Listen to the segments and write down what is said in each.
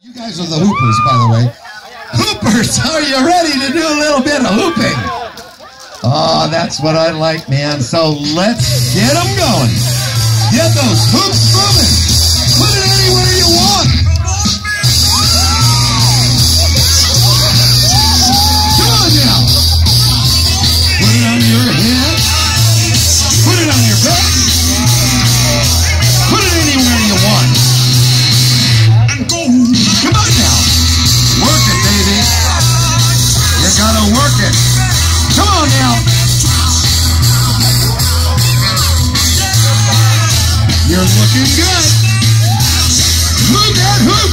You guys are the hoopers, by the way. Hoopers, are you ready to do a little bit of hooping? Oh, that's what I like, man. So let's get them going. Get those hoops moving. Put it anywhere you want. Come on now. Put it on your head. Put it on your back. Put it anywhere you want. And go. Come on now. Work it, baby. You gotta work it. Come on now. You're looking good. Move that hoop.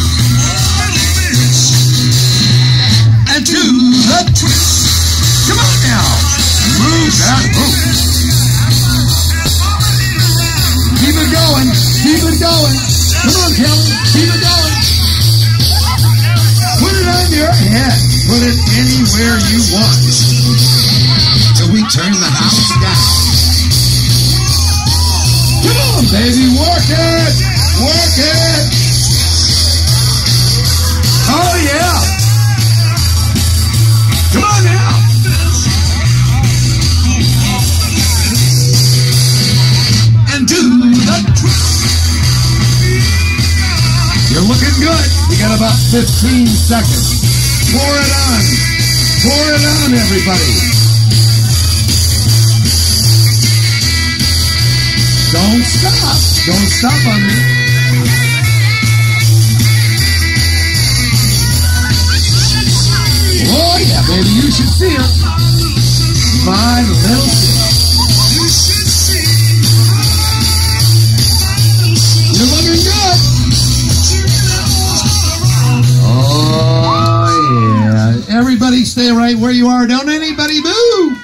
And do the twist. Come on now. Move that hoop. Keep it going. Keep it going. Come on, Kelly. Keep it going. Put it on your head. Put it anywhere you want. Till we turn the house down. Come on, baby. Work it. Work it. Oh, yeah. Come on now. And do the twist. You're looking good. You got about 15 seconds. Pour it on. Pour it on, everybody. Don't stop. Don't stop on me. Oh, yeah, baby. You should see her. My little sis. You're looking good. Oh, yeah. Everybody stay right where you are. Don't anybody move.